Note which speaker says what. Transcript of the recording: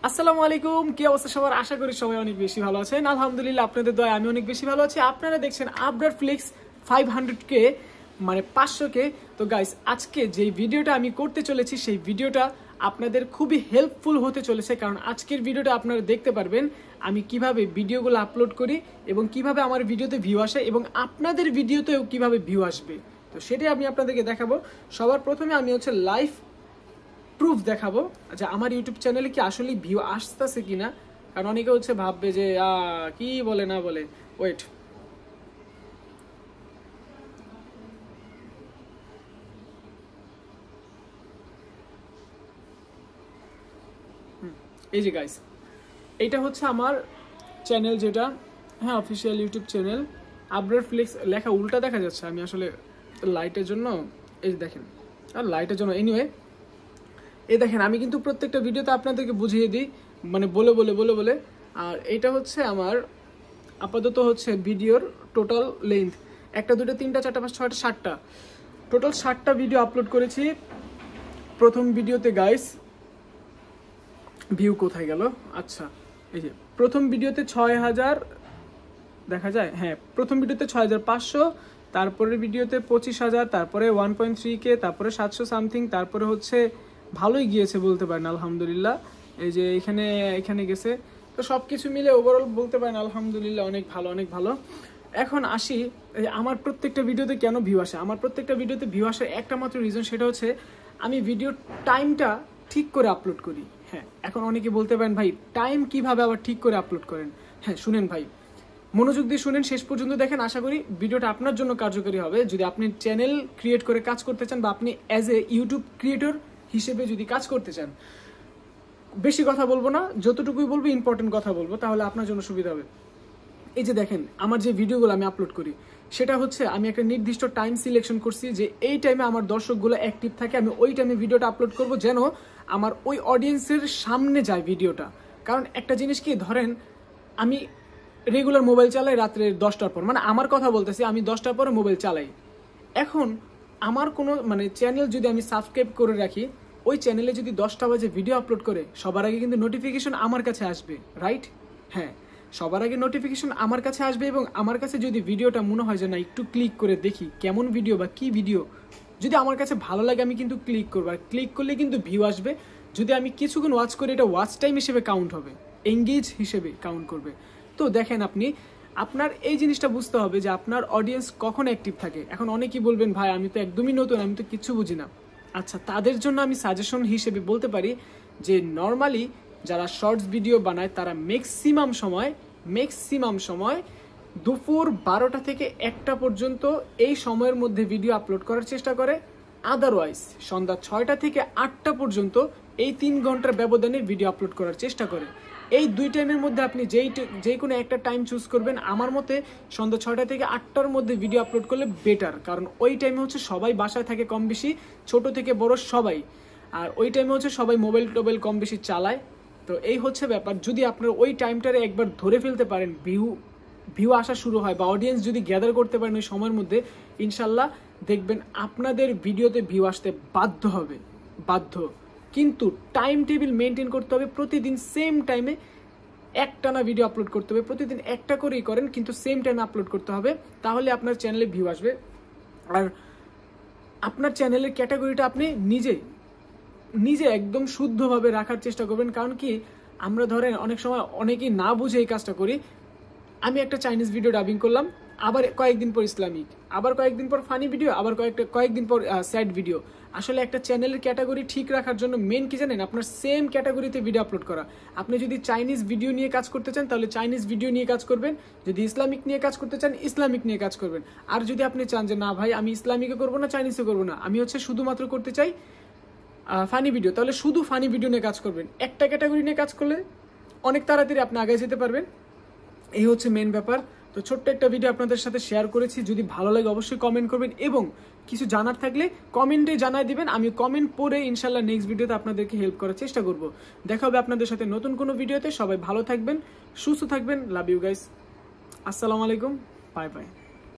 Speaker 1: আসসালামু আলাইকুম, কি অবস্থা সবার? আশা করি সবাই অনেক বেশি ভালো আছেন। আলহামদুলিল্লাহ, আপনাদের দয়ায় আমি অনেক বেশি ভালো আছি। আপনারা দেখছেন আবরার ফ্লিক্স 500K, মানে 500K। তো গাইস, আজকে যে ভিডিওটা আমি করতে চলেছি সেই ভিডিওটা আপনাদের খুবই হেল্পফুল হতে চলেছে, কারণ আজকের ভিডিওটা আপনারা দেখতে পারবেন আমি কিভাবে ভিডিওগুলো আপলোড করি এবং কিভাবে আমার ভিডিওতে ভিউ আসে এবং আপনাদের ভিডিওতেও কিভাবে ভিউ আসবে। তো সেটাই আমি আপনাদেরকে দেখাবো। সবার প্রথমে আমি লাইভ প্রুফ দেখাবো যে আমার ইউটিউব চ্যানেলে কি আসলে ভিউ আসতেছে কিনা, কারণ অনেকে ভাববে যে কি বলে না বলে। ওয়েট, এই যে গাইস, এইটা আমার চ্যানেল, যেটা official YouTube channel Abrar flicks. লেখা উল্টা দেখা যাচ্ছে, আমি আসলে লাইটের জন্য, এই দেখেন, আর লাইটের জন্য এনিওয়ে এই দেখেন, আমি কিন্তু প্রত্যেকটা ভিডিওতে আপনাদেরকে বুঝিয়ে দিই, মানে বলে। আর এটা আমার আপাতত ভিডিওর টোটাল লেন্থ 1 2 3 4 5 6 7টা, টোটাল 7টা ভিডিও আপলোড করেছি। প্রথম ভিডিওতে গাইস ভিউ কোথায় গেল? আচ্ছা, এই যে প্রথম ভিডিওতে 6000 দেখা যায়, প্রথম ভিডিওতে 6500, তারপরের ভিডিওতে 25000, তারপরে 1.3K, তারপরে 700 সামথিং, তারপরে ভালোই গিয়েছে বলতে পারেন আলহামদুলিল্লাহ। এই যে এখানে গেছে, তো সবকিছু মিলে ওভারঅল বলতে পারেন আলহামদুলিল্লাহ অনেক ভালো। এখন আসি আমার প্রত্যেকটা ভিডিওতে কেন ভিউ আসে। আমার প্রত্যেকটা ভিডিওতে ভিউ আসার একটা মাত্র রিজন, সেটা আমি ভিডিওর টাইমটা ঠিক করে আপলোড করি। এখন অনেকে বলতে পারেন ভাই টাইম কিভাবে আবার ঠিক করে আপলোড করেন? শুনেন ভাই, মনোযোগ দিয়ে শুনেন, শেষ পর্যন্ত দেখেন। আশা করি ভিডিওটা আপনার জন্য কার্যকরী হবে। যদি আপনি চ্যানেল ক্রিয়েট করে কাজ করতে চান বা আপনি অ্যাজ এ ইউটিউব ক্রিয়েটর হিসেবে যদি কাজ করতে চান, বেশি কথা বলবো না, যতটুকুই বলবো ইম্পর্টেন্ট কথা বলবো, তাহলে আপনার জন্য সুবিধা হবে। এই যে দেখেন, আমার যে ভিডিওগুলো আমি আপলোড করি সেটা আমি একটা নির্দিষ্ট টাইম সিলেকশন করছি, যে এই টাইমে আমার দর্শকগুলো অ্যাক্টিভ থাকে, আমি ওই টাইমে ভিডিওটা আপলোড করব যেন আমার ওই অডিয়েন্সের সামনে যায় ভিডিওটা। কারণ একটা জিনিস কি, ধরেন আমি রেগুলার মোবাইল চালাই রাত্রে 10টার পর, মানে আমার কথা বলতেছি, আমি 10টার পরে মোবাইল চালাই। এখন আমার কোনো চ্যানেল যদি আমি সাবস্ক্রাইব করে রাখি, ওই চ্যানেলে যদি 10টা বাজে ভিডিও আপলোড করে, সবার আগে কিন্তু নোটিফিকেশন আমার কাছে আসবে, রাইট? সবার আগে নোটিফিকেশন আমার কাছে আসবে, এবং আমার কাছে যদি ভিডিওটা মনে হয় যে না, একটু ক্লিক করে দেখি কেমন ভিডিও বা কি ভিডিও, যদি আমার কাছে ভালো লাগে আমি কিন্তু ক্লিক করবো, আর ক্লিক করলে কিন্তু ভিউ আসবে। যদি আমি কিছুক্ষণ ওয়াচ করি, এটা ওয়াচ টাইম হিসেবে কাউন্ট হবে, এঙ্গেজ হিসেবে কাউন্ট করবে। তো দেখেন, আপনার এই জিনিসটা বুঝতে হবে যে আপনার অডিয়েন্স কখন অ্যাক্টিভ থাকে। এখন অনেকেই বলবেন ভাই আমি তো একদমই নতুন, আমি তো কিচ্ছু বুঝি না। আচ্ছা, তাদের জন্য আমি সাজেশন হিসেবে বলতে পারি যে নর্মালি যারা শর্টস ভিডিও বানায় তারা ম্যাক্সিমাম সময় দুপুর 12টা থেকে 1টা পর্যন্ত এই সময়ের মধ্যে ভিডিও আপলোড করার চেষ্টা করে। আদারওয়াইজ সন্ধ্যা 6টা থেকে 8টা পর্যন্ত এই 3 ঘন্টার ব্যবধানে ভিডিও আপলোড করার চেষ্টা করে। এই 2 টাইমের মধ্যে আপনি যেই কোনো একটা টাইম চুজ করবেন। আমার মতে সন্ধ্যা 6টা থেকে 8টার মধ্যে ভিডিও আপলোড করলে বেটার, কারণ ওই টাইমে সবাই বাসায় থাকে কম বেশি, ছোট থেকে বড় সবাই। আর ওই টাইমে সবাই মোবাইল কম বেশি চালায়। তো এই ব্যাপার। যদি আপনার ওই টাইমটারে একবার ধরে ফেলতে পারেন, ভিউ আসা শুরু হয় বা অডিয়েন্স যদি গ্যাদার করতে পারেন ওই সময়ের মধ্যে, ইনশাল্লাহ দেখবেন আপনাদের ভিডিওতে ভিউ আসতে বাধ্য। কিন্তু টাইম টেবিল মেনটেন করতে হবে, প্রতিদিন সেম টাইমে একটানা ভিডিও আপলোড করতে হবে। প্রতিদিন একটা করেই করেন, কিন্তু সেম টাইমে আপলোড করতে হবে, তাহলে আপনার চ্যানেলে ভিউ আসবে। আর আপনার চ্যানেলের ক্যাটাগরিটা আপনি নিজে একদম শুদ্ধভাবে রাখার চেষ্টা করবেন। কারণ কি, আমরা ধরেন অনেক সময় অনেকেই না বুঝে এই কাজটা করি। আমি একটা চাইনিজ ভিডিও ডাবিং করলাম, আবার কয়েকদিন পর ইসলামিক, আবার কয়েকদিন পর ফানি ভিডিও, আবার কয়েকদিন পর স্যাড ভিডিও। আসলে একটা চ্যানেলের ক্যাটাগরি ঠিক রাখার জন্য মেন কি জানেন? আপনার সেম ক্যাটাগরিতে ভিডিও আপলোড করা। আপনি যদি চাইনিজ ভিডিও নিয়ে কাজ করতে চান তাহলে চাইনিজ ভিডিও নিয়ে কাজ করবেন, যদি ইসলামিক নিয়ে কাজ করতে চান ইসলামিক নিয়ে কাজ করবেন। আর যদি আপনি চান যে না ভাই আমি ইসলামিকও করবো না চাইনিজও করবো না, আমি শুধুমাত্র করতে চাই ফানি ভিডিও, তাহলে শুধু ফানি ভিডিও নিয়ে কাজ করবেন। একটা ক্যাটাগরি নিয়ে কাজ করলে অনেক তাড়াতাড়ি আপনি আগে যেতে পারবেন। এই মেন ব্যাপার। তো ছোট্ট একটা ভিডিও আপনাদের সাথে শেয়ার করেছি, যদি ভালো লাগে অবশ্যই কমেন্ট করবেন, এবং কিছু জানার থাকলে কমেন্টে জানাই দিবেন। আমি কমেন্ট পড়ে ইনশাল্লাহ নেক্সট ভিডিওতে আপনাদেরকে হেল্প করার চেষ্টা করব। দেখা হবে আপনাদের সাথে নতুন কোনো ভিডিওতে। সবাই ভালো থাকবেন, সুস্থ থাকবেন। Love you guys. আসসালামু আলাইকুম, বাই বাই।